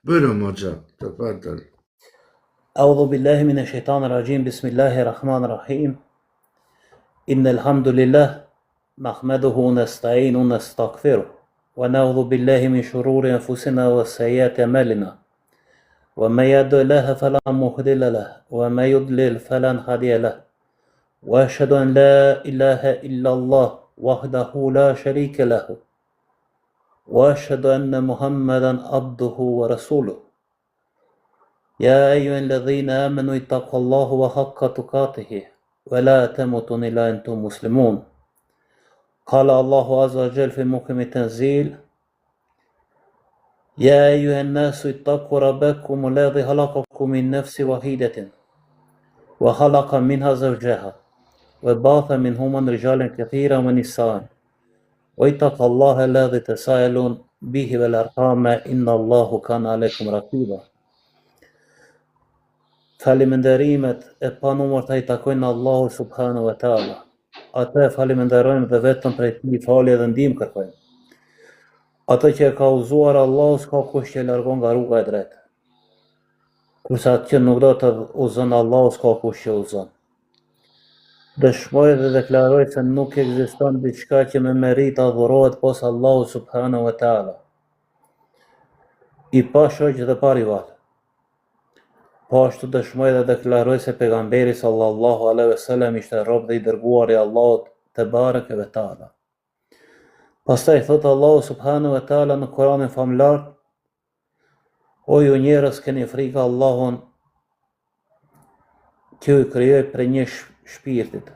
Buyurun hocam. Tefeddül. أعوذ بالله من الشيطان الرجيم بسم الله الرحمن الرحيم إن الحمد لله نحمده ونستعينه ونستغفره ونعوذ بالله من شرور أنفسنا وسيئات أعمالنا ومن يهد الله فلا مضل له ومن يضلل فلا هادي له وأشهد أن لا إله إلا الله وحده لا شريك له وأشهد أن محمدا عبده ورسوله يا أيها الذين آمنوا اتقوا الله وحق تقاته ولا تموتن إلا أنتم مسلمون قال الله عز وجل في محكم التنزيل يا أيها الناس اتقوا ربكم الذي خلقكم من نفس واحدة وخلق منها زوجها وبعث منهما رجالا كثيرا ونساء واتقوا الله الذي تساءلون به والأرحام إن الله كان عليكم رقيبا. Falimenderimet e panumërta I takojnë Allahu subhanahu wa taala. Atë falimenderojmë dhe vetëm prej Tij falje dhe ndihmë kërkojmë. Atë që e ka udhëzuar Allahu s'ka kush që e largon nga rruga e drejtë. Kurse atë që nuk do të udhëzon Allahu s'ka kush që udhëzon. Dëshmoj dhe deklaroj se nuk ekziston diçka që me merit adhurohet posa Allahu subhanahu wa taala. I pa shoq dhe pa rival. Po ashtu dëshmoj dhe deklaroj se pejgamberi sallallahu alaihi wasallam ishte rob dhe I dërguar I Allahut te bareke ve taala. Pastaj thot Allahu subhanahu wa taala në Kur'anin famlar: O ju njerëz, keni frikë Allahun që ju krijoi prej një shpirtit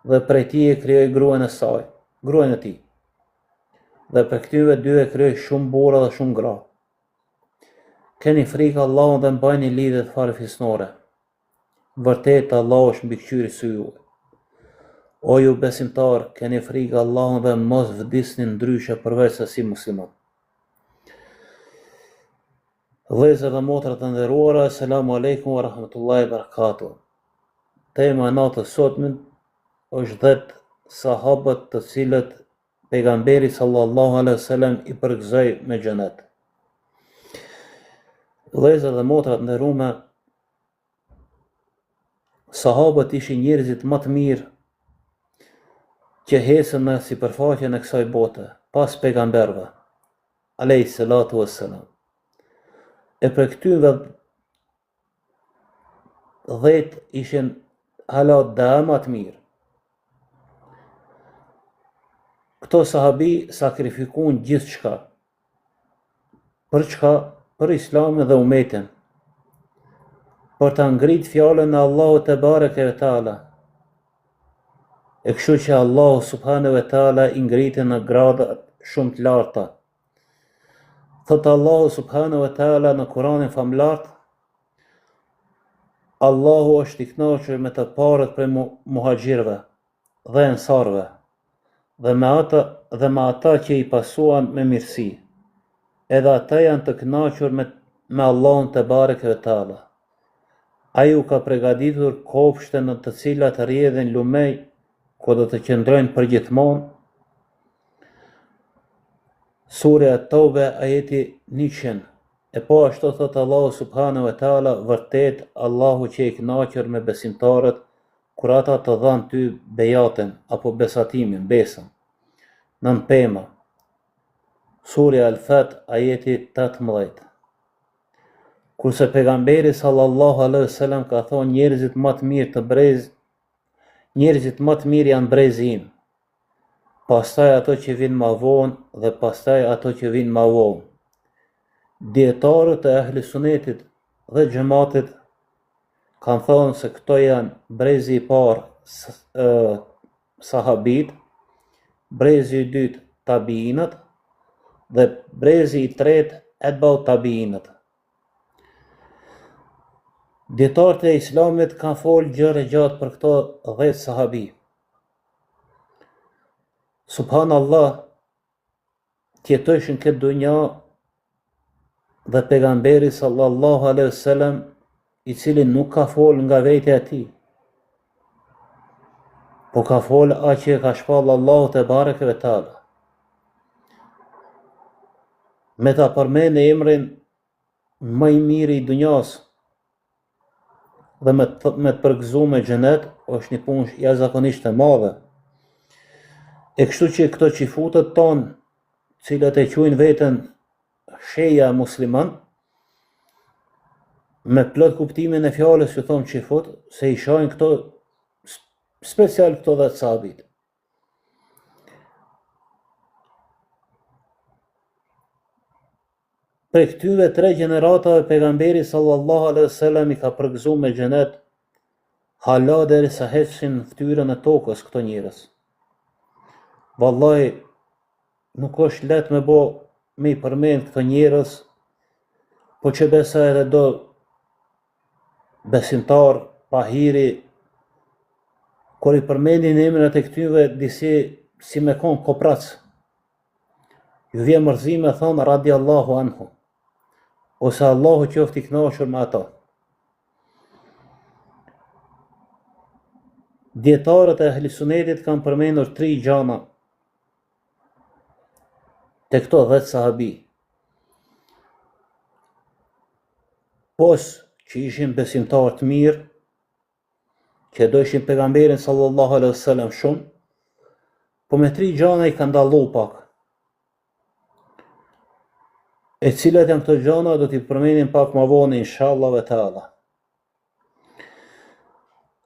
dhe prej tij e krijoi gruan e saj, gruan e tij. Dhe për këtyve dy e krijoi shumë burra dhe shumë gra. Keni frikë Allahun dhe mbajni lidhjet farefisnore. Vërtet Allahu është mbikëqyrës së juaj. O ju besimtar, keni frikë Allahun dhe mos vdisni ndryshe përveç se si musliman. Vëllezër dhe motra të nderuara, asalamu alaikum wa rahmatullahi wa barakatuh. Tema e natës sotme është 10 sahabët të cilët pejgamberi sallallahu alaihi wasallam I përgëzoi me xhenet. Vëllezër dhe motra të nderuara, sahabët ishin njerëzit më të mirë që hesën në sipërfaqen e kësaj bote, pas pejgamberëve, alayhi salatu wassalam. E për këtyve 10 ishin hala dhe më të mirë. Këto sahabi sakrifikuan gjithçka. Për çka? Për Islamin dhe umetin. Për ta ngrit fjalën e Allahut te bareke ve taala. E kështu që Allahu subhanahu wa taala I ngriti në grada shumë të larta. Thot Allahu subhanahu wa taala në Kur'anin famlar: Allahu është I kënaqur me të parët prej muhaxhirëve dhe ensarëve dhe me ata që I pasuan me mirësi. Edhe ata janë të kënaqur me Allahun te bareke ve taala. Ai u ka përgatitur kopshte në të cilat rrjedhin lumej, ku do të qëndrojnë përgjithmonë. Surja At-Tauba ajeti 100. E po ashtu thot Allahu subhanahu wa taala: vërtet Allahu që I kënaqur me besimtarët kur ata të dhanë ty bejatin apo besatimin, besën. Nën pema. Surja Al-Fat ajeti 18. Kurse pejgamberi sallallahu alaihi wasallam ka thonë njerëzit më të mirë janë brezi im. Pastaj ato që vinë më vonë dhe pastaj ato që vinë më vonë. Dietarët e ahli sunetit dhe xhamatit kanë thonë se këto janë brezi I parë sahabit, brezi I dytë tabiinët dhe brezi I tretë etbau tabiinët. Dietarët e Islamit kanë folë gjëra gjatë për këto 10 sahabi. Subhanallah, tjetojshin këtë dunja dhe pejgamberi sallallahu alaihi wasallam I cili nuk ka folë nga vetja e tij, po ka folë aq që e ka shpall Allahu te bareke ve taala. me ta përmend emrin më i miri i dunjas dhe me të përgëzu me xhenet është një punë jashtëzakonisht e madhe. E kështu që këto qifutët tonë, cilët e quajnë veten sheja musliman, me plot kuptimin e fjalës që thonë qifut, se i shohin këto, special këto dhe sahabit. Për këtyve 3 gjeneratave pejgamberi sallallahu alaihi wasallam i ka përgëzuar me xhenet hala derisa heqin fytyrën e tokës këto njerëz. Vallahi nuk është lehtë me i përmend këto njerëz, po që besa edhe do besimtar pa hiri, kur i përmendin emrat e këtyve disi si me kon koprac, ju vjen mërzi me thonë radiallahu anhu, ose Allahu qoftë i kënaqur me ata. Dietarët e ehli sunetit kanë përmendur 3 gjana te këto 10 sahabi. Pos që ishin besimtarë të mirë, që dojshin pejgamberin sallallahu alaihi wasallam shumë, po me 3 gjana i kanë dallu pak. E cilat janë këto gjana do t'i përmendim pak më vonë inshallah ve taala.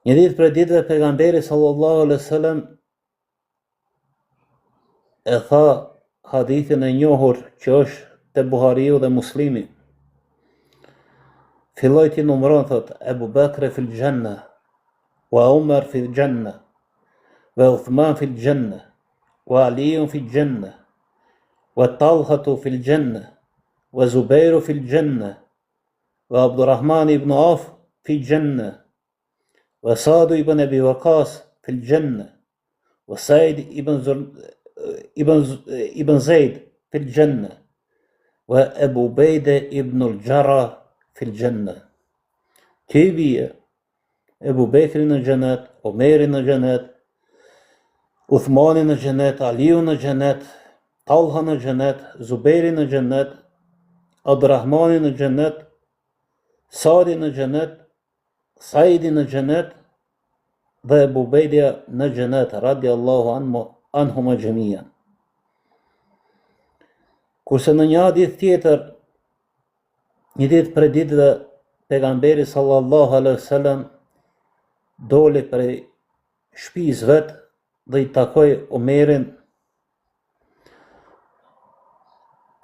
Një ditë për ditëve pejgamberi sallallahu alaihi wasallam e tha hadithin e njohur që është te Buhariu dhe Muslimi. Filloi ti numëron, thot, Ebu Bekri fil janna, wa Umar fil janna, wa Uthman fil janna, wa Aliun fil janna, wa Talhatu fil janna, wa Zubairu fil janna, wa Abdurrahman ibn Auf fil janna, wa Sa'd ibn Abi Waqqas fil janna, wa Sa'id ibn Zaid fil janna, wa Abu Ubejde ibn al-Jarrah fil janna. Që i bie Ebu Bekri në xhenet, Omeri në xhenet, Uthmani në xhenet, Aliu në xhenet, Talha në xhenet, Zuberi në xhenet, Abdurrahmani në xhenet, Sadi në xhenet, Saidi në xhenet dhe Ebu Ubejde në xhenet, radiallahu anhum jamian. Kurse në një hadith tjetër, një ditë për ditëve pejgamberi sallallahu alaihi wasallam doli prej shtëpisë vet dhe i takoi Omerin,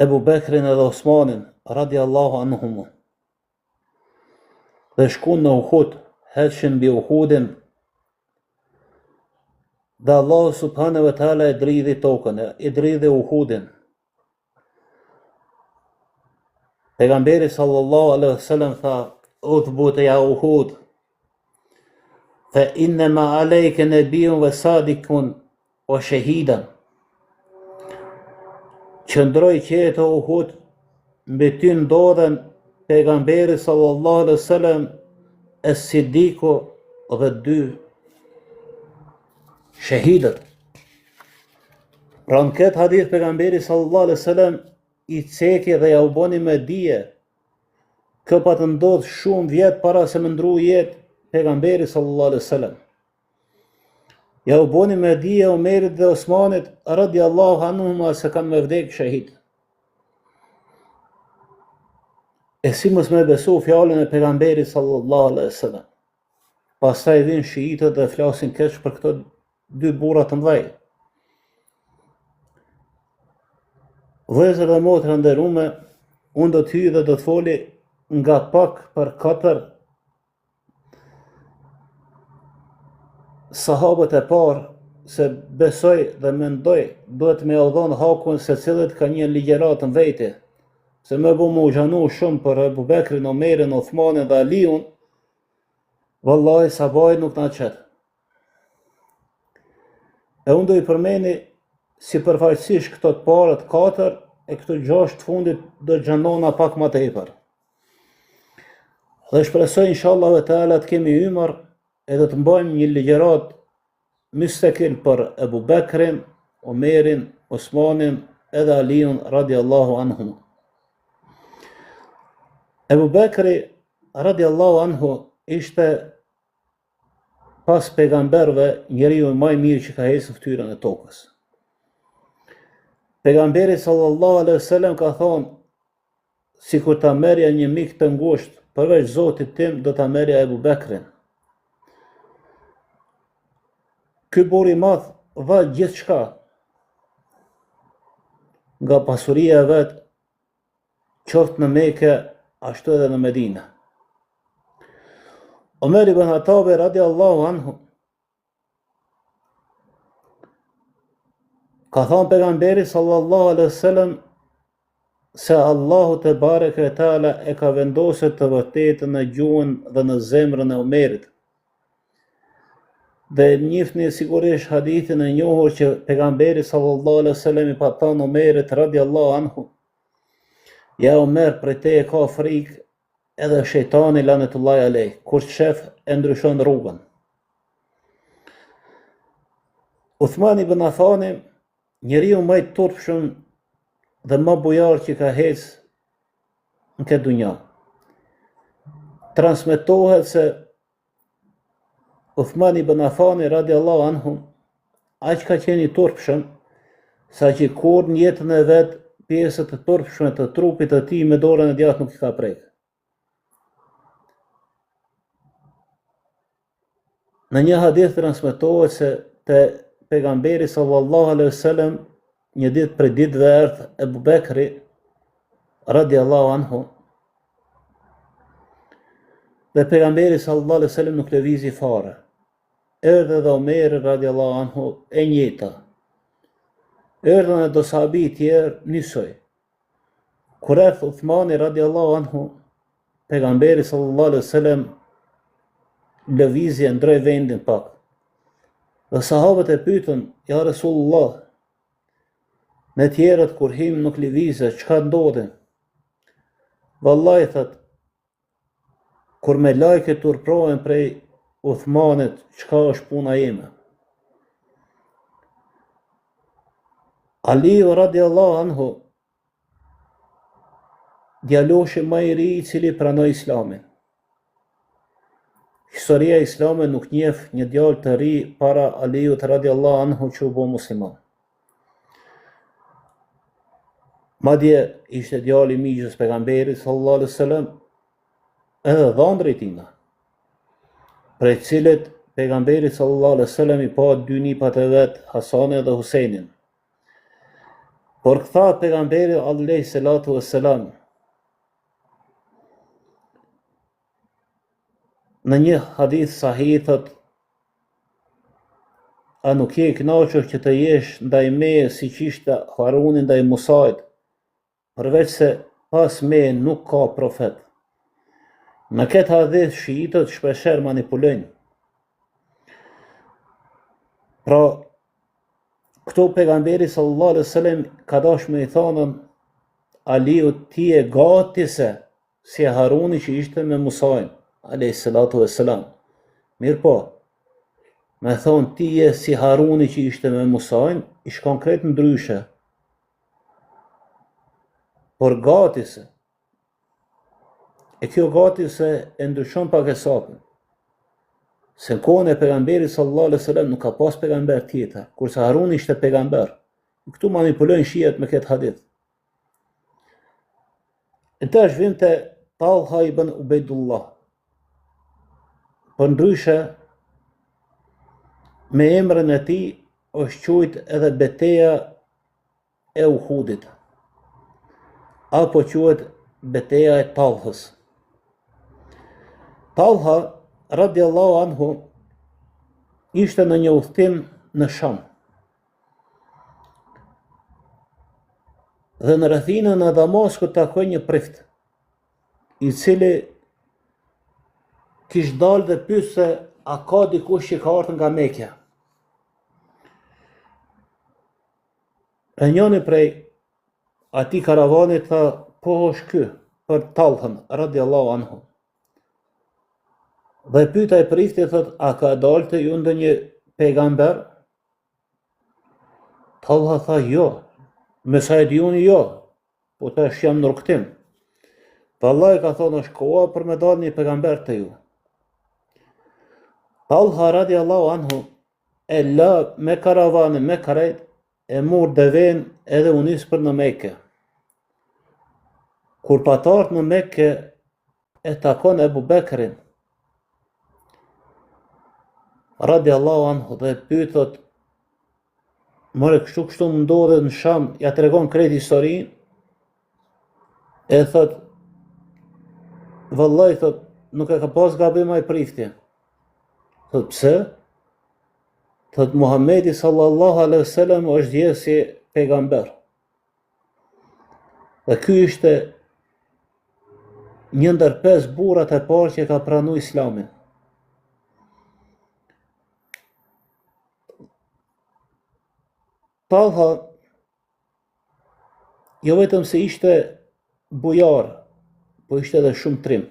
Ebu Bekrin edhe Osmanin radiallahu anhum. Dhe shkuan në Uhud, heqin mbi Uhudin, dhe Allahu subhanahu wa taala e dridhi tokën, e dridhi Uhudin. Pejgamberi sallallahu alaihi wasallam tha, uthbut ya Uhud, fa innama alayka nabiyyun wa sadikun wa shahidan. Qëndroj qeto Uhud, mbi ty ndodhen pejgamberi sallallahu alaihi wasallam, as-Siddiku dhe 2 shahidët. Pra në këtë hadith pejgamberi sallallahu alaihi wasallam i ceki dhe ja u boni me dije, kë pa të ndodh shumë vjet para se me ndru jetë pejgamberi sallallahu alaihi wasallam. Ja u boni me dije Omerit dhe Osmanit radiallahu anhuma se kanë me vdek shahid. E si mos me besu fjallën e pejgamberit sallallahu alaihi wasallam. Pastaj vin shiitët dhe flasin keq për këto 2 burra të mëdhej. Vëllezër dhe motra nderuame, unë do të hyj dhe do të foli nga pak për 4 sahabët e parë, se besoj dhe mendoj duhet me udhon hakun se cilët ka një ligjërat në vete, se më bu më u xhanu shumë për Ebu Bekrin, Omerin, Uthmanin dhe Aliun, vallahi sabaj nuk na qet. E unë do i përmeni si përfaqësisht këto të parët 4 e këto 6 të fundit do xhanona pak më tepër. Dhe shpresoj inshallah ve taala të kemi hymër edhe të mbajmë një ligjërat mystakil për Ebu Bekrin, Omerin, Osmanin edhe Aliun radiallahu anhum. Ebu Bekri radiallahu anhu ishte pas pejgamberve njeriu më i mirë që ka ecur fytyrën e tokës. Pejgamberi sallallahu alaihi wasallam ka thonë, sikur ta merrja një mik të ngushtë, përveç Zotit tim, do ta merrja Ebu Bekrin. Ky burr i madh dha gjithçka nga pasuria e vet, qoftë në Mekë, ashtu edhe në Medinë. Omer ibn Hatabi radiallahu anhu ka thonë pejgamberi sallallahu alaihi wasallam se Allahu te bareke ve taala e ka vendosur të vërtetën në gjuhën dhe në zemrën e Omerit. Dhe njihni sigurisht hadithin e njohur që pejgamberi sallallahu alaihi wasallam i pa thonë Omerit radiallahu anhu: Ja Omer, prej te e ka frikë edhe shejtani lanetullahi alej, kur shef e ndryshon rrugën. Uthman ibn Affani, njeriu më i turpshëm dhe më bujar që ka ecë në këtë dunja. Transmetohet se Uthman ibn Affani radiallahu anhu aq ka qenë i turpshëm sa që kur në jetën e vet pjesët e turpshme të trupit të tij me dorën e djathtë nuk i ka prek. Në një hadith transmetohet se te pejgamberi sallallahu alaihi wasallam një ditë prej ditëve erdhi Ebu Bekri radiallahu anhu dhe pejgamberi sallallahu alaihi wasallam nuk lëvizi fare. Erdhi edhe Omeri radiallahu anhu e njëjta. Erdhën edhe sahabi tjerë njësoj. Kur erdhi Uthmani radiallahu anhu, pejgamberi sallallahu alaihi wasallam lëvizje ndroi vendin pak. Dhe sahabët e pyetën, ja Resulullah, ne tjerët kur him nuk lëvizje, çka ndodhi? Vallahi thot, kur me lajke turprohen prej Uthmanit, çka është puna ime? Aliu radiallahu anhu, djaloshi më i ri i cili pranoi Islamin. Historia e Islamit nuk njeh një djalë të ri para Aliut radiallahu anhu që u bë musliman. Madje ishte djali i miqës pejgamberit sallallahu alaihi wasallam, edhe dhëndrit tina, prej cilët pejgamberi sallallahu alaihi wasallam i pa dy nipat e vet, Hasanin dhe Husejnin. Por këtha pejgamberi alaihi salatu wassalam në një hadith sahih thot: a nuk je i kënaqur që të jesh ndaj meje siç ishte Haruni ndaj Musait, përveç se pas meje nuk ka profet. Në këtë hadith shiitët shpeshherë manipulojnë. Pra, këto pejgamberi sallallahu alaihi wasallam ka dashur me i thonën Aliu, ti e gati se si Haruni që ishte me Musain alayhi salatu wassalam. Mirë po, me thonë ti je si Haruni që ishte me Musain, ish konkret ndryshe. Por gati se, e kjo gati se e ndryshon pak e sapën. Se në kohën e pejgamberit sallallahu alaihi wasallam nuk ka pas pejgamber tjetër, kurse Haruni ishte pejgamber. Këtu manipulojnë shihet me këtë hadith. E tash vim te Talha ibn Ubejdullah. Për ndryshe, me emrin e tij është quajt edhe beteja e Uhudit, apo quhet beteja e Talhës. Talha radiallahu anhu ishte në një udhtim në Sham. Dhe në rrethinën e Damaskut takoi një prift, i cili kish dalë dhe pyet se a ka dikush që ka ardhur nga Mekja. E njëri prej atij karavanit tha, po është ky, për Talhën radiallahu anhu. Dhe pyeta e prifti thot, a ka dalë te ju ndonjë pejgamber? Talha tha, jo, me sa e diuni jo, po tash jam në rukëtim. Vallai ka thonë është koha për me dalë një pejgamber të ju. Talha radiallahu anhu e la me karavane, me karajt, e mor deven edhe u nis për në Mekë. Kur patarët në Mekë e takon Ebu Bekrin radiallahu anhu dhe pyetët, more kështu më ndodhe në Sham, ja tregon krejt historinë, e thot, vallai thot, nuk e ka pas gabim ai priftje. Thot pse? Thot Muhamedi sallallahu alaihi wasallam është dhënë si pejgamber. Dhe ky ishte një ndër 5 burrat e parë që ka pranuar Islamin. Talha jo vetëm se ishte bujar, po ishte edhe shumë trim.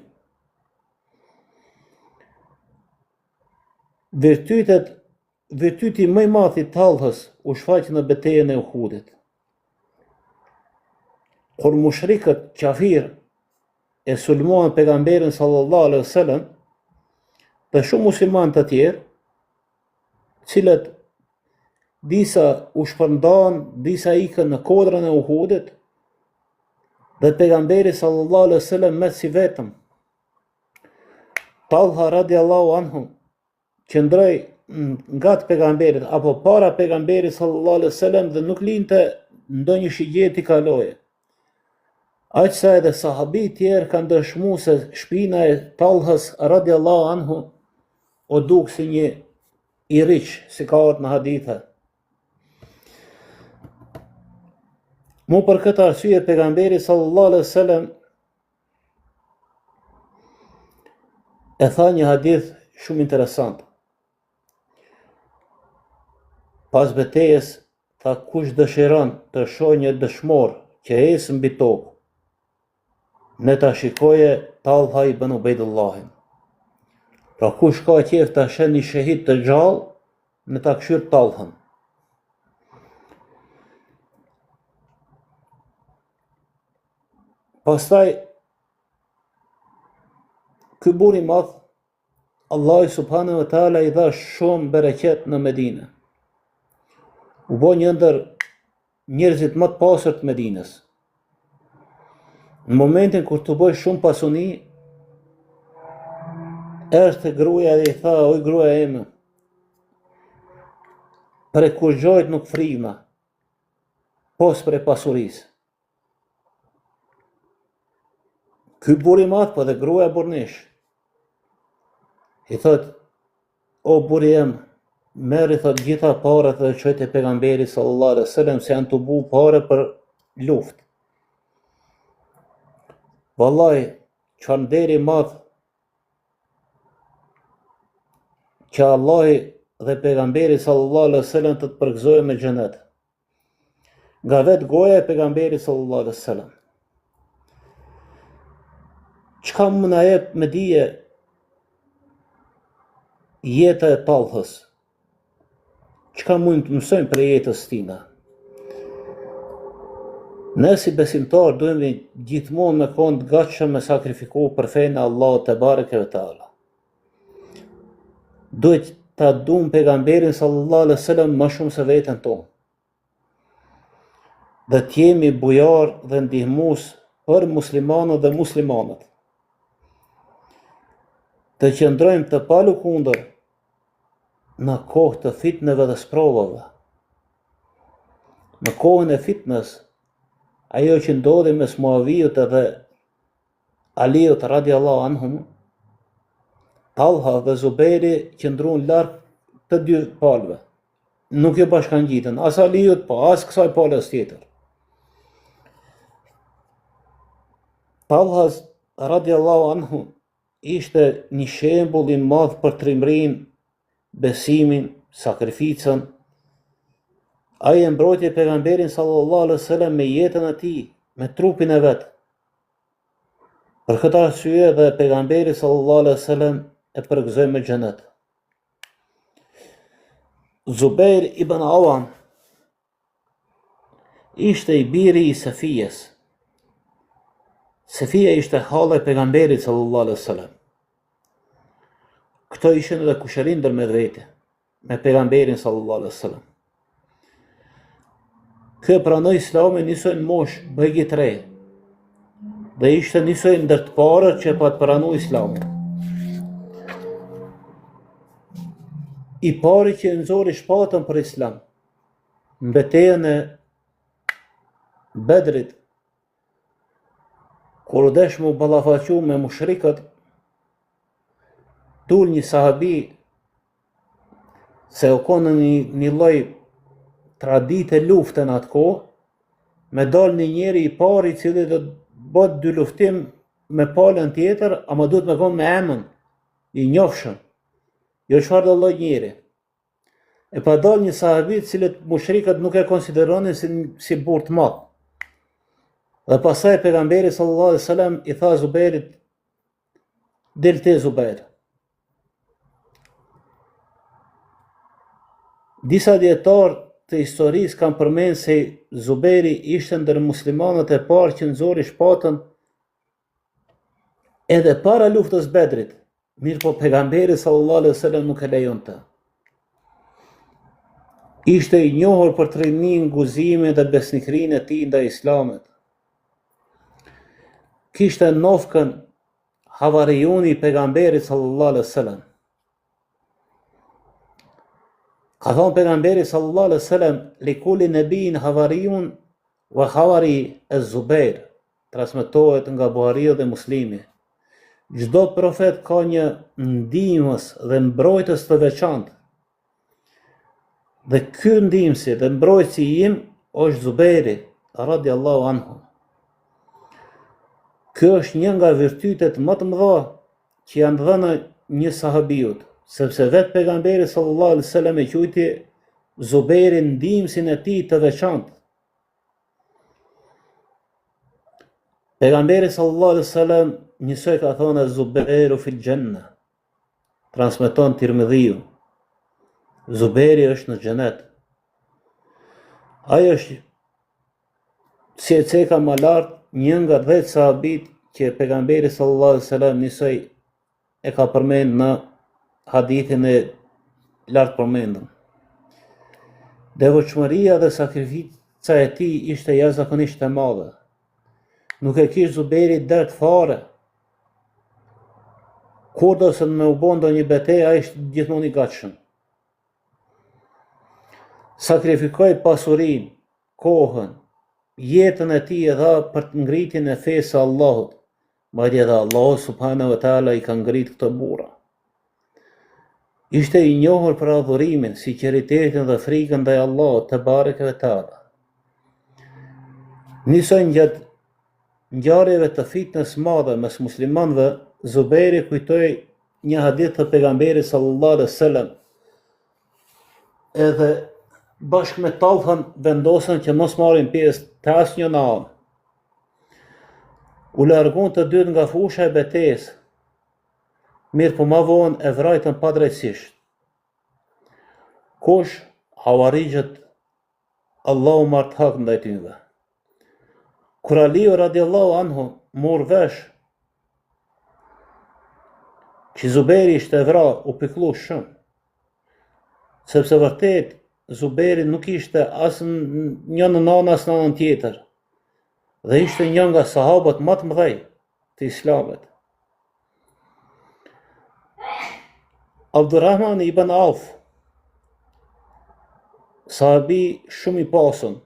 Virtyti më i madh i Talhës u shfaq në betejën e Uhudit. Kur mushrikët kafir e sulmuan pejgamberin sallallahu alaihi wasallam dhe shumë muslimanë të tjerë, cilët disa u shpërndan, disa ikën në kodrën e Uhudit, dhe pejgamberi sallallahu alaihi wasallam me si vetëm. Talha radiallahu anhu qëndroi nga të pejgamberit apo para pejgamberit sallallahu alaihi wasallam dhe nuk linte ndonjë shigjet i kaloje. Aq sa edhe sahabi tjerë kanë dëshmuar se shpina e Talhës radiallahu anhu o duk si një i riq, si ka ardhur në hadithe. Mu për këtë arsye pejgamberi sallallahu alaihi wasallam e tha një hadith shumë interesant. Pas betejës, tha kush dëshiron të shohë një dëshmor që ecë mbi tokë, ne ta shikoje Talha ibn Ubejdullahin. Pra kush ka qef ta sheh një shahid të gjallë, ne ta këshyr Talhën. Pastaj, ky burr i madh, Allahu subhanahu wa taala i dha shumë bereqet në Medinë. U bë një ndër njerëzit më të pastër të Medinës. Në momentin kur të bëj shumë pasuni, erdhi gruaja dhe i tha, oj gruaja ime, prej kur gjojt nuk frigna, pos prej pasurisë. Ky burr i madh, po dhe gruaja burrnish. I thot, o burri jem, merri thot gjitha parat dhe çojt e pejgamberit sallallahu alaihi wasallam se janë të bu pare për luftë. Vallahi, çfarë deri madh që Allahi dhe pejgamberi sallallahu alaihi wasallam të përgëzojnë me xhenet. Nga vetë goja e pejgamberit sallallahu alaihi wasallam. Çka më na jep me dije jeta e Talhës? Çka mund të mësojmë për jetës tina? Ne si besimtar duhemi gjithmonë me qenë të gatshëm me sakrifiku për fenë e Allahut te bareke ve teala. Duhet ta duam pejgamberin sallallahu alaihi wasallam më shumë se veten tonë. Dhe të jemi bujar dhe ndihmues për muslimanët dhe muslimanët. Të qëndrojmë të palukundër në kohë të fitneve dhe sprovave. Në kohën e fitnes, ajo që ndodhi mes Muavijut dhe Aliut radiallahu anhum, Talha dhe Zubejri qëndruan larg të dy palëve. Nuk jo bashkangjitën, as Aliut, po as kësaj palës tjetër. Talha radiallahu anhu ishte një shembull i madh për trimrin, besimin, sakrificën. Ai e mbrojti pejgamberin sallallahu alaihi wasallam me jetën e tij, me trupin e vet. Për këtë arsye dhe pejgamberi sallallahu alaihi wasallam e përgëzoi me xhenet. Zubair ibn Awam ishte i biri i Safijes. Sefia ishte halla e pejgamberit sallallahu alaihi wasallam. Këto ishin edhe kushërin ndërmjet vete me pejgamberin sallallahu alaihi wasallam. Kë pranoi Islamin nisoj në mosh bëjgje të re. Dhe ishte nisoj ndër të parët që pa të pranu Islamin. I pari që nëzori shpatën për Islam, në betejën e Bedrit, kur u desh mu ballafaqu me mushrikët, dul një sahabi se u konë një lloj tradite lufte në atë kohë, me dal një njeri i pari i cili do të bëhet dy luftim me palën tjetër, ama duhet me konë me emën, i njofshëm, jo çfarë do lloj njeri. E pa dal një sahabi i cili mushrikët nuk e konsideronin si burr të madh. Dhe pasaj pejgamberi sallallahu alaihi wasallam i tha Zubairit, del te Zubair. Disa dietar të historisë kanë përmenë se Zubairi ishte ndër muslimanët e parë që nxori shpatën edhe para luftës Bedrit, mirë po pejgamberi sallallahu alaihi wasallam nuk e lejonte. Ishte i njohur për tregnin, guximin dhe besnikrinë e tij ndaj Islamit. Kishte nofkën havarijuni i pejgamberit sallallahu alaihi wasallam. Ka thonë pejgamberi sallallahu alaihi wasallam, li kulli nebin havarijun wa havari e Zubair, transmetohet nga Buhariu dhe Muslimi. Çdo profet ka një ndihmës dhe mbrojtës të veçantë. Dhe ky ndihmësi dhe mbrojtësi im është Zubairi radiallahu anhu. Kjo është një nga virtytet më të mëdha që janë dhënë një sahabiut, sepse vetë pejgamberi sallallahu alaihi wasallam e quajti Zubairin ndihmësin e tij të veçantë. Pejgamberi sallallahu alaihi wasallam njësoj ka thonë Zubairu fil janna. Transmeton Tirmidhiu. Zubairi është në xhenet. Ai është si e ceka më lart një nga 10 sahabit që pejgamberi sallallahu alaihi wasallam nisoj e ka përmend në hadithin e lartë përmendur. Devotshmëria dhe sakrifica e tij ishte jashtëzakonisht e madhe. Nuk e kishte Zubairi dert fare. Kur do se me u bë ndonjë betejë, ai ishte gjithmonë i gatshëm. Sakrifikoi pasurinë, kohën, jetën e tij e dha për të ngritjen e fesë së Allahut. Madje edhe Allahu subhanahu wa taala i ka ngrit këto burra. Ishte i njohur për adhurimin, sinqeritetin dhe frikën ndaj Allahut te bareke ve taala. Nisoj gjatë ngjarjeve të fitnës madhe mes muslimanëve, Zubairi kujtoi një hadith të pejgamberit sallallahu alaihi wasallam. Edhe bashkë me Talhën vendosën që mos marrin pjesë të asnjë në anë. U largun të dytë nga fusha e betejës, mirë po ma vonë e vrajtën padrejtësisht. Kush? Havarijët, Allahu marrë hak ndaj tyre. Kur Aliu radiallahu anhu mor vesh që Zubairi ishte vra, u pikëllu shumë, sepse vërtet Zubairi nuk ishte as një në anë as në anën tjetër, dhe ishte një nga sahabët më të mëdhej të Islamit. Abdurrahman ibn Auf, sahabi shumë i pasën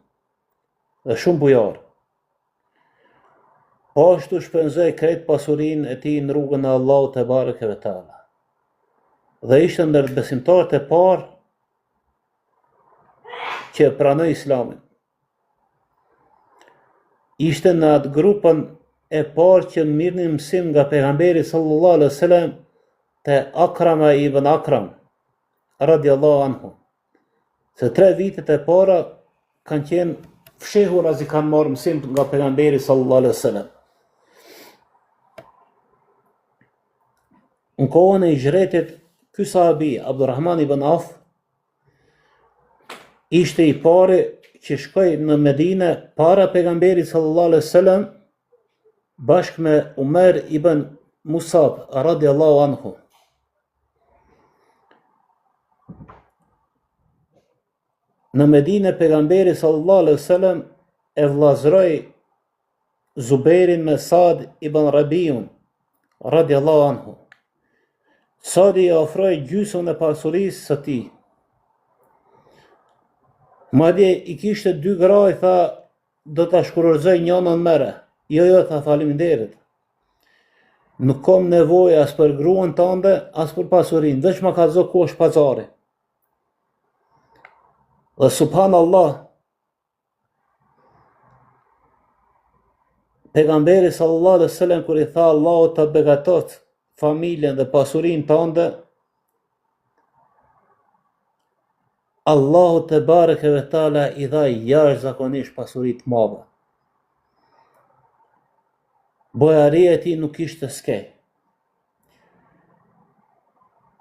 dhe shumë bujar, ashtu shpenzoi krejt pasurinë e tij në rrugën e Allahut te bareke ve taala. Dhe ishte ndër besimtarët e parë që pranoi Islamin. Ishte në atë grupën e parë që mirnin mësim nga pejgamberi sallallahu alaihi wasallam te Akrama ibn Akram radiallahu anhu. Se 3 vitet e para kanë qenë fshehur as i kanë marrë mësim nga pejgamberi sallallahu alaihi wasallam. Në kohën e hijretit, ky sahabi Abdurrahman ibn Auf ishte i pari që shkoi në Medinë para pejgamberit sallallahu alaihi wasallam bashkë me Umer ibn Musab radiallahu anhu. Në Medinë pejgamberi sallallahu alaihi wasallam e vllazëroi Zubairin me Saad ibn Rabiun radiallahu anhu. Saadi i ofroi gjysmën e pasurisë së tij. Madje i kishte 2 gra, i tha do ta shkurorzoj njënën mere. Jo, tha faleminderit. Nuk kam nevojë as për gruan tënde, as për pasurinë, veç ma ka zë kosh pazari. Dhe subhanallah, pejgamberi sallallahu alaihi wasallam kur i tha Allahu të begatot familjen dhe pasurinë tënde, Allahu te bareke ve taala i dha jashtëzakonisht pasuri të madhe. Bojaria e tij nuk ishte skej.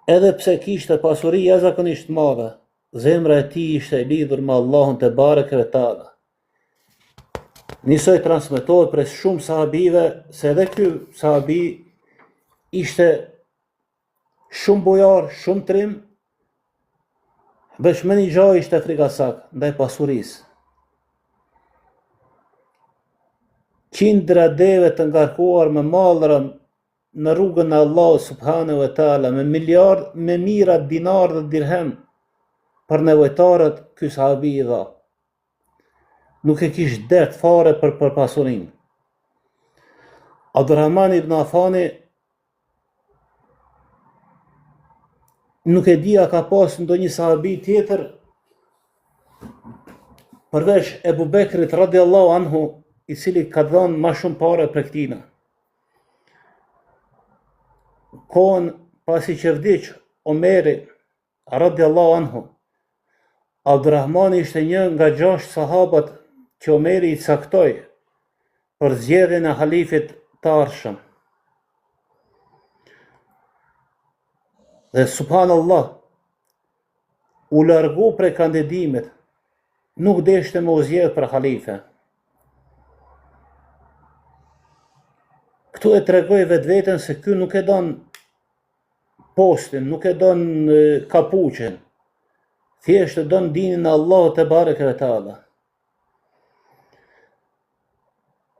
Edhe pse kishte pasuri jashtëzakonisht të madhe, zemra e tij ishte e lidhur me Allahun te bareke ve taala. Nisoj transmetohet prej shumë sahabive se edhe ky sahabi ishte shumë bojar, shumë trim, veç me një gjë ishte frikasak ndaj pasurisë. Qindra deve të ngarkuar me mallra në rrugën e Allahut subhanahu wa taala, me mijëra dinar dhe dirhem për nevojtarët, ky sahabi i dha. Nuk e kish dert fare për pasurinë. Abdurrahman ibn Afani nuk e di a ka pas ndonjë sahabi tjetër përveç Ebu Bekrit radiallahu anhu, i cili ka dhënë ma shumë pare për këtina. Kohën pasi që vdiq Omeri radiallahu anhu, Abdurrahmani ishte një nga 6 sahabat që Omeri i caktoi për zgjedhjen e halifit të ardhshëm. Dhe subhanallah, u largu prej kandidimit, nuk deshte me u zgjedh për halife. Këtu e tregoj vetveten se ky nuk e don postin, nuk e don kapuqen, thjesht e don dinin e Allahut te bareke ve taala.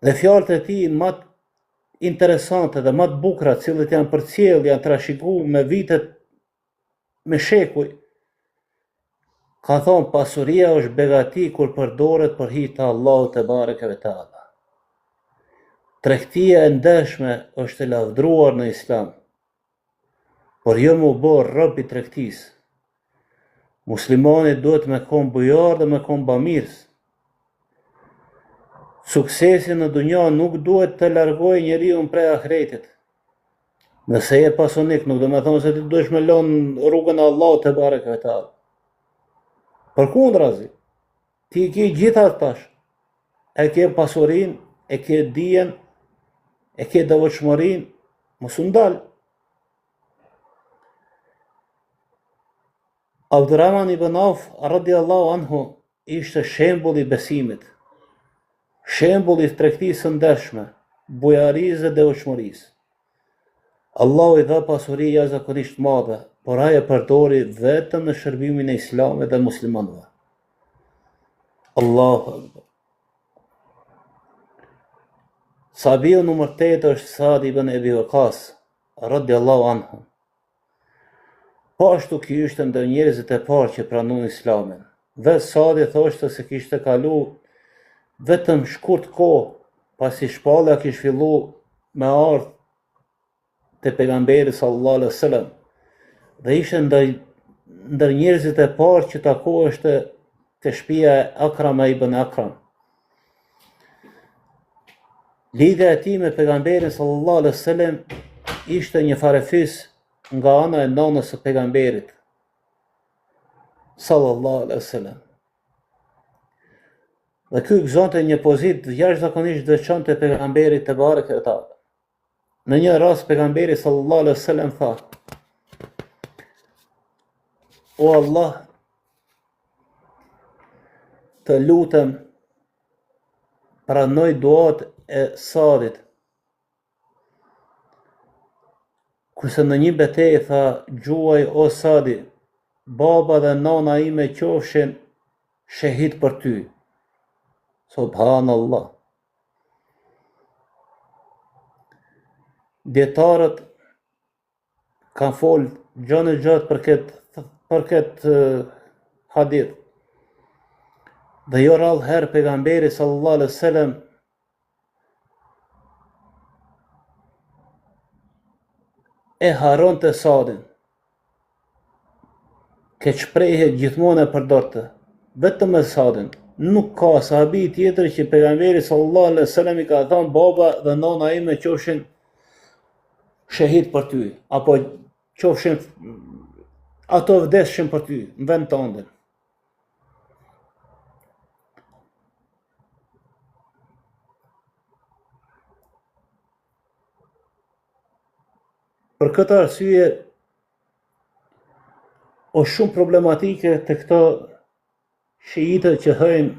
Dhe fjalët e tij më interesante dhe më të bukura, të cilët janë përcjell, janë trashëguar me vitet, me shekuj, ka thonë pasuria është begati kur përdoret për hir të Allahut te bareke ve taala. Tregtia e ndershme është e lavdruar në Islam, por jo më u bë rob i tregtisë. Muslimani duhet me kon bujar dhe me kon bamirës. Suksesi në dunja nuk duhet të largojë njeriu prej ahiretit. Nëse je pasunik, nuk do me thonë se ti duhesh me lënë rrugën e Allahut te bareke ve taala. Përkundrazi, ti ke gjitha tash, e ke pasurinë, e ke dijen, e ke devotshmërinë, mos u ndal. Abdurrahman ibn Auf radiallahu anhu ishte shembull i besimit, shembull i tregtisë së ndershme, bujarisë dhe devotshmërisë. Allahu i dha pasuri jashtëzakonisht madhe, por ai e përdori vetëm në shërbimin e Islamit dhe muslimanëve. Allahu Akbar. Sahabiu numër 8 është Saad ibn Abi Waqqas radiallahu anhu. Po ashtu ky ishte ndër njerëzit e parë që pranuan Islamin. Dhe Saadi thoshte se kishte kalu vetëm shkurt kohë pasi shpallja kishte filluar me ardh te pejgamberi sallallahu alaihi wasallam. Dhe ishte ndër njerëzit e parë që takoheshte te shtëpia e Akram ibn Akram. Lidhja e tij me pejgamberin sallallahu alaihi wasallam ishte një farefis nga ana e nënës së pejgamberit sallallahu alaihi wasallam. Dhe ky gëzonte një pozitë jashtëzakonisht veçantë te pejgamberi te bareke ve taala. Në një rast pejgamberi sallallahu alaihi wasallam tha: O Allah, të lutem, pranoj duat e Saadit kurse në një betejë tha, gjuaj o Sadi, baba dhe nana ime qofshin shahid për ty. Subhanallah. Dietarët kanë folë gjënë gjatë për këtë hadith. Dhe jo rallë herë pejgamberi sallallahu alaihi wasallam e haron të Sadin. Këtë shprehje gjithmonë e përdorte, vetëm me Sadin. Nuk ka sahabi tjetër që pejgamberi sallallahu alaihi wasallam i ka thënë baba dhe nana ime qofshin shahid për ty, apo qofshin ato vdeshin për ty në vend tënd. Për këtë arsye është shumë problematike të këto shiitët që thëjnë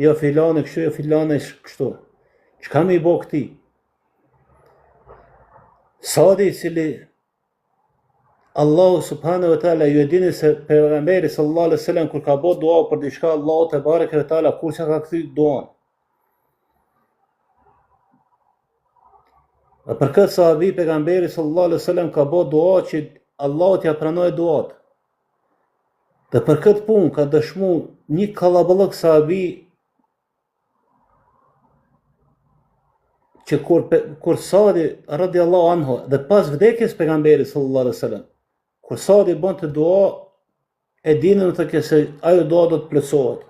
jo filane kështu, jo filane kështu. Çka më i bë këtij? Sadi i cili Allahu subhanahu wa taala ju e dini se pejgamberi sallallahu alaihi wasallam kur ka bërë dua për diçka Allahu te bareke ve taala kurse ka kthy duan. Dhe për këtë sahabi pejgamberi sallallahu alaihi wasallam ka bërë dua që Allahu t'ia pranoi duat. Dhe për këtë punë ka dëshmu një kallaballok sahabi që kur Sadi radiallahu anhu dhe pas vdekjes pejgamberit sallallahu alaihi wasallam, kur Sadi bënte dua, e dinën të se ajo dua do të plotësohet.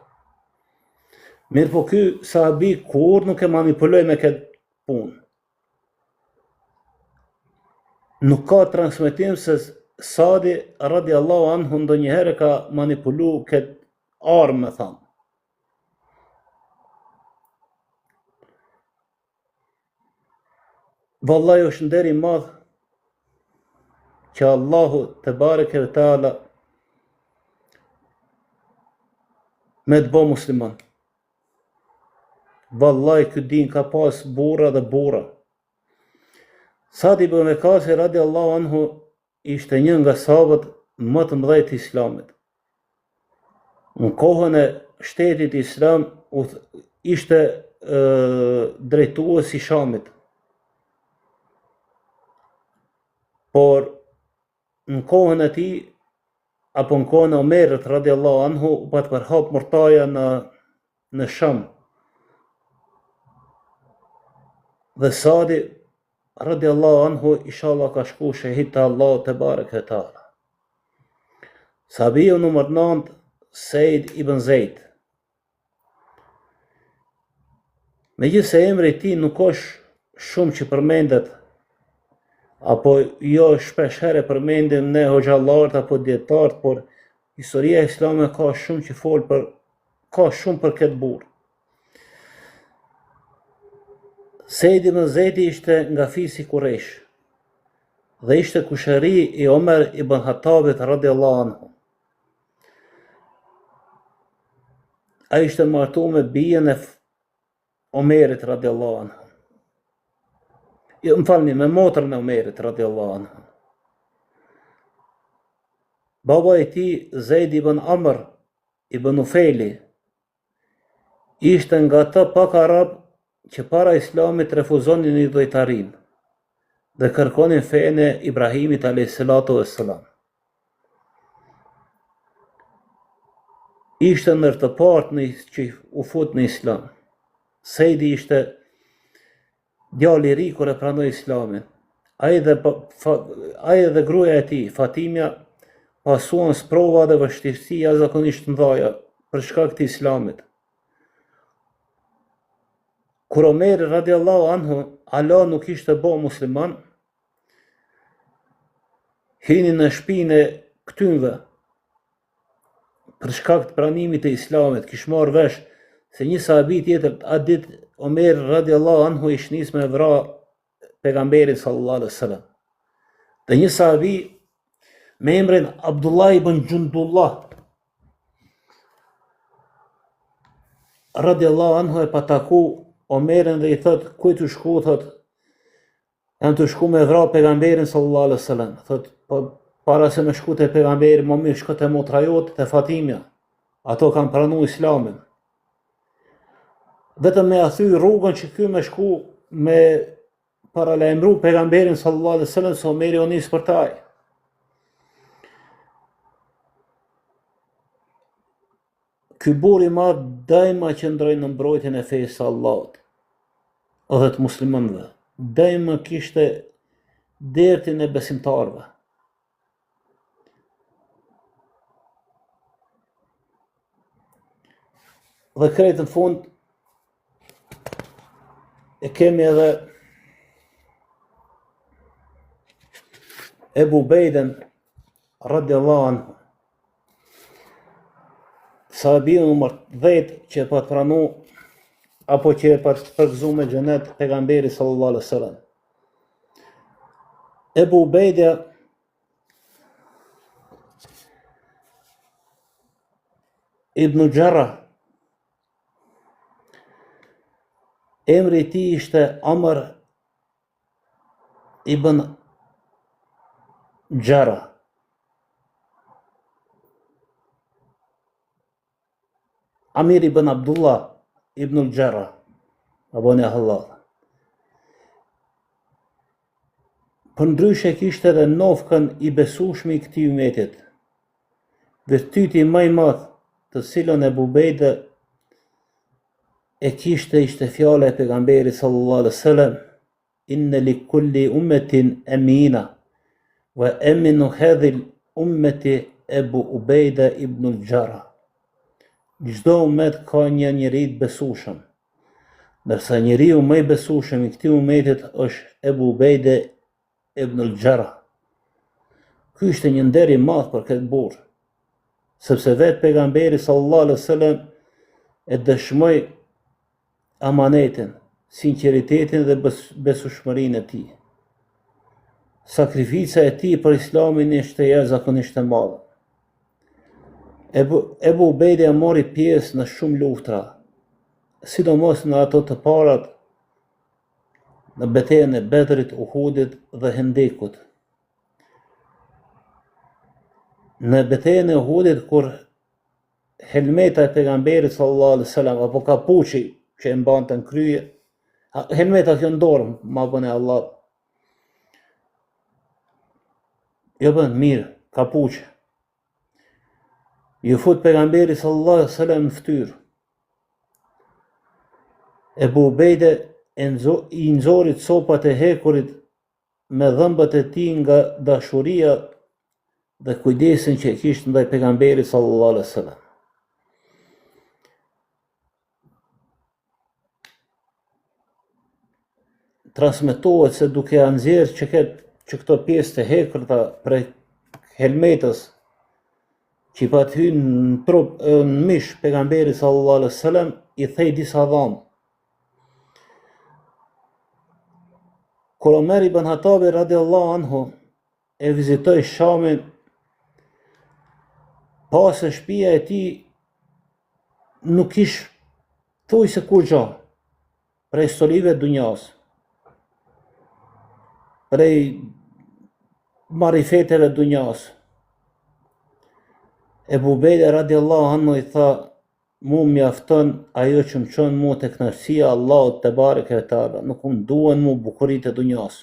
Mirë po ky sahabi kur nuk e manipuloi me këtë punë. Nuk ka transmetim se Sadi radiallahu anhu ndonjëherë ka manipulu këtë armë, me thamë. Vallahi është nder i madh që Allahu te bareke ve taala me të bë musliman. Vallahi ky din ka pas burra dhe burra. Sadi ibn Waqqas radiallahu anhu ishte një nga sahabët më të mëdhej të Islamit. Në kohën e shtetit islam ishte drejtues i Shamit. Por në kohën e tij, apo në kohën e Omerit radiallahu anhu, pat përhap murtaja në Sham. Dhe Sadi radiallahu anhu inshallah ka shku shahid të Allahu te bareke ve taala. Sahabiu numër 9, Said ibn Zaid. Megjithse emri i tij nuk është shumë që përmendet, apo jo shpesh herë përmendim ne hoxhallarët apo dietarët, por historia islame ka shumë që fol ka shumë për këtë burr. Said ibn Zaid ishte nga fisi Quraysh dhe ishte kushëri i Omer ibn Khattabit radiallahu anhu. Ai ishte martuar me bijën e Omerit radiallahu anhu. Me motrën e Omerit radiallahu anhu. Baba i tij Zaid ibn Amr ibn Nufeli ishte nga ata pak arab që para islamit refuzonin një dhejtarin dhe kërkonin fenë e Ibrahimit a.s. Ishte ndër të partë që u fut në islam. Saidi ishte djali i ri kur e pranoi islamin. Ai dhe gruaja e tij, Fatimja, pasuan sprova dhe vështirësi jashtëzakonisht mëdha për shkak të islamit. Kur Omer radiallahu anhu ala nuk ishte bë musliman, hini në shtëpinë e këtynve për shkak të pranimit të islamit. Kish marrë vesh se një sahabi tjetër atë ditë Omer radiallahu anhu ish nis me vra pejgamberin sallallahu alaihi wasallam. Dhe një sahabi me emrin Abdullah ibn Jundullah radiallahu anhu e pataku Omerin dhe i thot, ku të shku, thot, janë të shku me vrap pejgamberin sallallahu alaihi wasallam. Thot, po para se me shku te pejgamberi, më mirë shko te motra jote, te Fatimja. Ato kanë pranu Islamin. Vetëm me athy rrugën që ky me shku me paralajmëru pejgamberin sallallahu alaihi wasallam se Omeri o nis për taj. Ky burr i madh dajma qëndroi në mbrojtjen e fesë së Allahut dhe të muslimanëve. Dajma kishte dertin e besimtarëve. Dhe krejt në fund e kemi edhe Ebu Ubejden radiallahu anhu, sahabiu numër 10 që e pat pranu apo që e pat përgëzu me xhenet pejgamberi sallallahu alaihi wasallam. Ebu Ubejda ibn Jarrah, emri i tij ishte Amr ibn Jarrah. Amir ibn Abdullah ibn al-Jarrah, abone Allah. Për ndryshe kishte edhe nofkën i besueshmi i këtij umetit. Virtyti më i madh të cilën Ebu Ubejda e kishte ishte fjala e pejgamberit sallallahu alaihi wasallam: inna li kulli ummetin amina wa aminu hadhihi ummati Ebu Ubejda ibn al-Jarrah. Çdo umet ka një njeri të besueshëm, ndërsa njeriu më i besueshëm i këtij umetit është Ebu Ubejda ibn al-Jarrah. Ky ishte një nder i madh për këtë burr, sepse vetë pejgamberi sallallahu alaihi wasallam e dëshmoi amanetin, sinqeritetin dhe besueshmërinë e tij. Sakrifica e tij për Islamin ishte jashtëzakonisht e madhe. Ebu Ubejda mori pjesë në shumë luftra, sidomos në ato të parat, në betejën e Bedrit, Uhudit dhe Hendekut. Në betejën e Uhudit, kur helmeta e pejgamberit sallallahu alaihi wasallam apo kapuçi që e mbante në krye, helmeta që ndorën, ma bëne Allah. Jo bën mirë, kapuçi. Ju fut pejgamberi sallallahu alaihi wasallam në fytyrë. Ebu Ubejda i nxori copat e hekurit me dhëmbët e tij nga dashuria dhe kujdesin që kishte ndaj pejgamberit sallallahu alaihi wasallam. Transmetohet se duke ia nxjerrë që këto pjesë të hekurta prej helmetës që i pat hyrë në trup, në mish pejgamberi sallallahu alaihi wasallam, i thej disa dhamë. Kur Omer ibn Hatabi radiallahu anhu e vizitoi Shamin, pa se shtëpia e tij nuk ish thuj se kur gjo, prej stolive dunjas, prej marifeteve dunjas. Ebu Ubejda radiallahu anhu i tha: mu mjafton ajo që më çon mua tek kënaqësia e Allahut te bareke ve teala, nuk më duhen mu bukuritë e dunjas.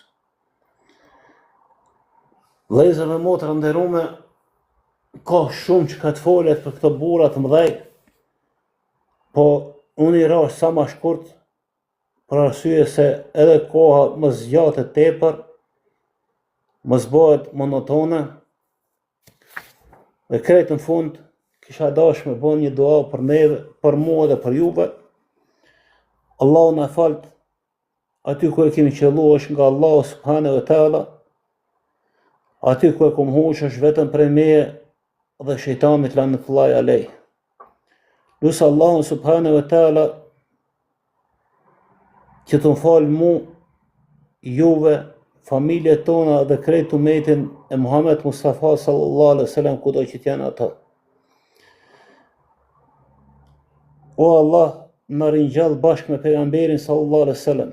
Vëllezër dhe motra nderuame, ka shumë që ka të folet për këto burra të mëdhej, po unë i rash sa ma shkurt, për arsye se edhe koha më zgjatet tepër, më zbohet monotone, dhe krejt në fund kisha dash me bën një dua për neve, për mua dhe për juve. Allahu na falt, aty ku e kemi qellu është nga Allahu subhanahu wa taala, aty ku e kom huq është vetëm prej meje dhe shejtanit lanetullahi alej. Lusë Allahu subhanahu wa taala që të më falë mu, juve, familjet tona dhe krejt umetin e Muhammed Mustafa sallallahu alaihi wasallam kudo që t'janë ata. O Allah, na ringjall bashkë me pejgamberin sallallahu alaihi wasallam.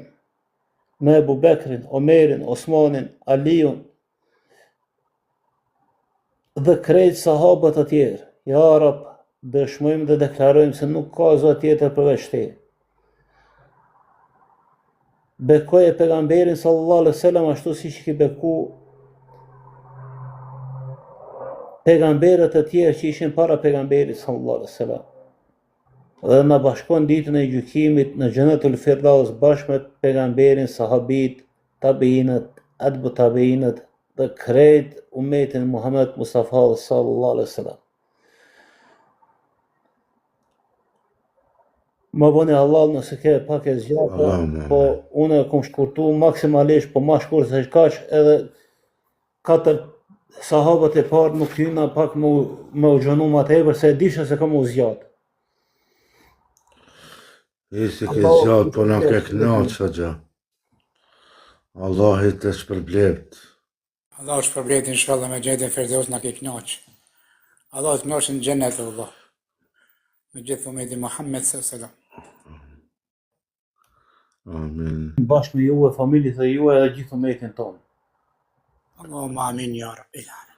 me Ebu Bekrin, Omerin, Osmanin, Aliun dhe krejt sahabët e tjerë. Ja Rab, dëshmojmë dhe deklarojmë se nuk ka zot tjetër përveç teje. Bekoj e pejgamberin sallallahu alaihi wasallam ashtu siç i beku pejgamberët e tjerë që ishin para pejgamberit sallallahu alaihi wasallam. Dhe na bashkon ditën e gjykimit në Xhenetul Firdaus bashkë me pejgamberin, sahabit, tabiinët, atbu tabiinët dhe krejt umetin Muhammed Mustafa sallallahu alaihi wasallam. Më bëni halal nëse ke pak e zgjata, po unë e kom shkurtu maksimalisht, po ma shkurt se kaq, edhe 4 sahabët e parë nuk hyna pak me u gjënu ma tepër se e disha se kam u zgjat. Si ke zgjat, po na ke knaq, Hoxha. Allah i të shpërblet. Allah shpërblet inshallah me Xhenetin Firdaus na ke knaq. Allah të knaqë në xhenet Allah. Me gjithë ummeti Muhammed sallallahu alaihi wasallam. Amin. Bashkë me ju e familjes dhe ju e gjithë umetin tonë. Allahumma amin ya rabbil alamin.